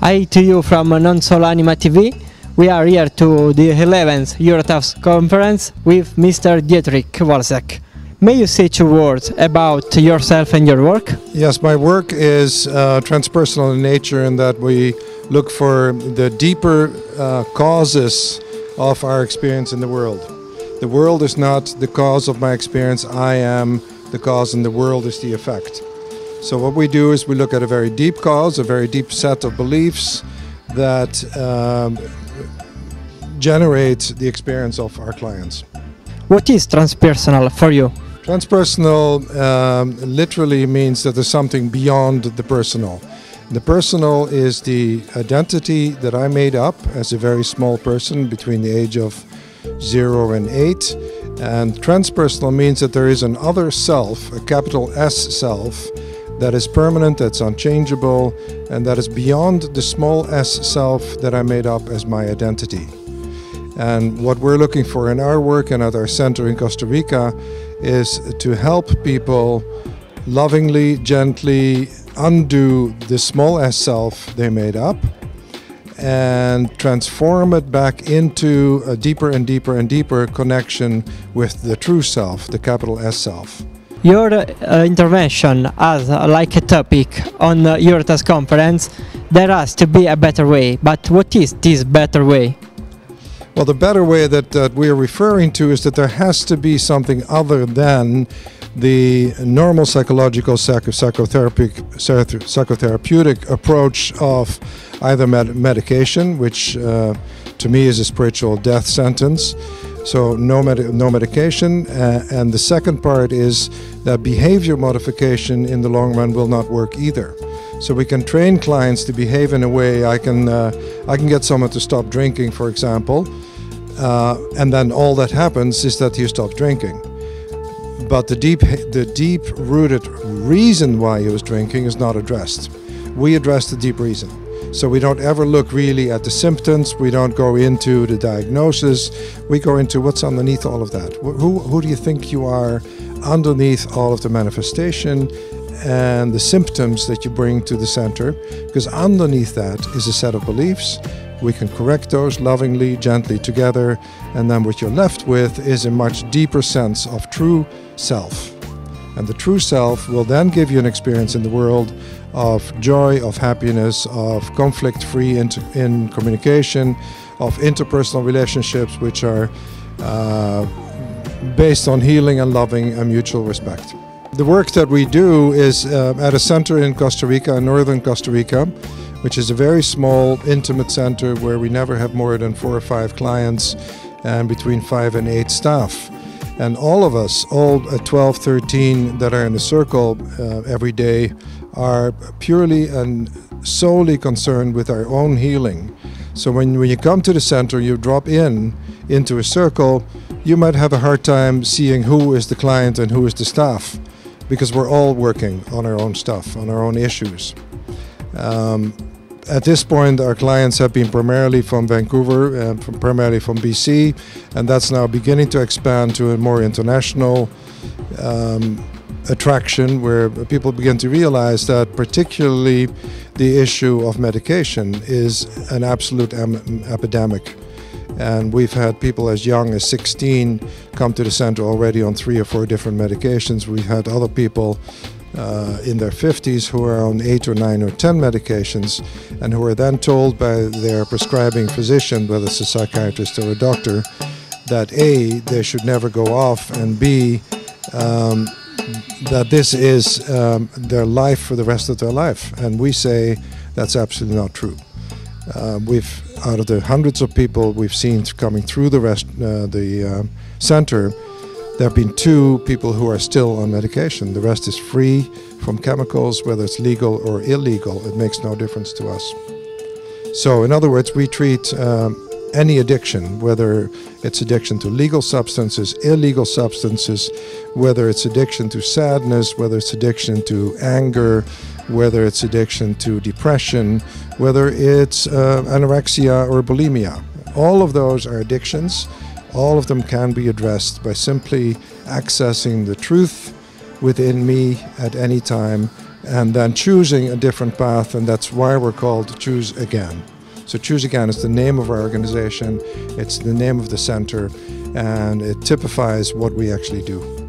Hi to you from Non-Solo Anima TV. We are here to the 11th Eurotas conference with Mr. Dietrich Wolczek. May you say 2 words about yourself and your work? Yes, my work is transpersonal in nature, in that we look for the deeper causes of our experience in the world. The world is not the cause of my experience, I am the cause, and the world is the effect. So what we do is we look at a very deep cause, a very deep set of beliefs that generate the experience of our clients. What is transpersonal for you? Transpersonal literally means that there's something beyond the personal. The personal is the identity that I made up as a very small person between the age of 0 and 8. And transpersonal means that there is an other self, a capital S self, that is permanent, that's unchangeable, and that is beyond the small s self that I made up as my identity. And what we're looking for in our work and at our center in Costa Rica is to help people lovingly, gently undo the small s self they made up and transform it back into a deeper and deeper and deeper connection with the true self, the capital S self. Your intervention has like a topic on Eurotas conference. There has to be a better way, but what is this better way? Well, the better way that we're referring to is that there has to be something other than the normal psychological psychotherapeutic approach of either medication, which to me is a spiritual death sentence. So no medication, and the second part is that behavior modification in the long run will not work either. So we can train clients to behave in a way. I can get someone to stop drinking, for example, and then all that happens is that you stop drinking. But the deep-rooted reason why he was drinking is not addressed. We address the deep reason. So we don't ever look really at the symptoms, we don't go into the diagnosis, we go into what's underneath all of that. Who do you think you are underneath all of the manifestation and the symptoms that you bring to the center? Because underneath that is a set of beliefs. We can correct those lovingly, gently together, and then what you're left with is a much deeper sense of true self. And the true self will then give you an experience in the world of joy, of happiness, of conflict-free in communication, of interpersonal relationships which are based on healing and loving and mutual respect. The work that we do is at a center in Costa Rica, in northern Costa Rica, which is a very small, intimate center where we never have more than 4 or 5 clients and between 5 and 8 staff. And all of us, all 12, 13 that are in the circle every day, are purely and solely concerned with our own healing. So when you come to the center, you drop into a circle, you might have a hard time seeing who is the client and who is the staff, because we're all working on our own stuff, on our own issues. At this point, our clients have been primarily from Vancouver, primarily from BC, and that's now beginning to expand to a more international attraction, where people begin to realize that particularly the issue of medication is an absolute epidemic. And we've had people as young as 16 come to the center already on 3 or 4 different medications. We've had other people in their 50s who are on 8 or 9 or 10 medications, and who are then told by their prescribing physician, whether it's a psychiatrist or a doctor, that A, they should never go off, and B, that this is their life for the rest of their life. And we say that's absolutely not true. Out of the hundreds of people we've seen coming through the center, there have been 2 people who are still on medication. The rest is free from chemicals, whether it's legal or illegal. It makes no difference to us. So in other words, we treat any addiction, whether it's addiction to legal substances, illegal substances, whether it's addiction to sadness, whether it's addiction to anger, whether it's addiction to depression, whether it's anorexia or bulimia. All of those are addictions. All of them can be addressed by simply accessing the truth within me at any time and then choosing a different path, and that's why we're called Choose Again. So Choose Again is the name of our organization, it's the name of the center, and it typifies what we actually do.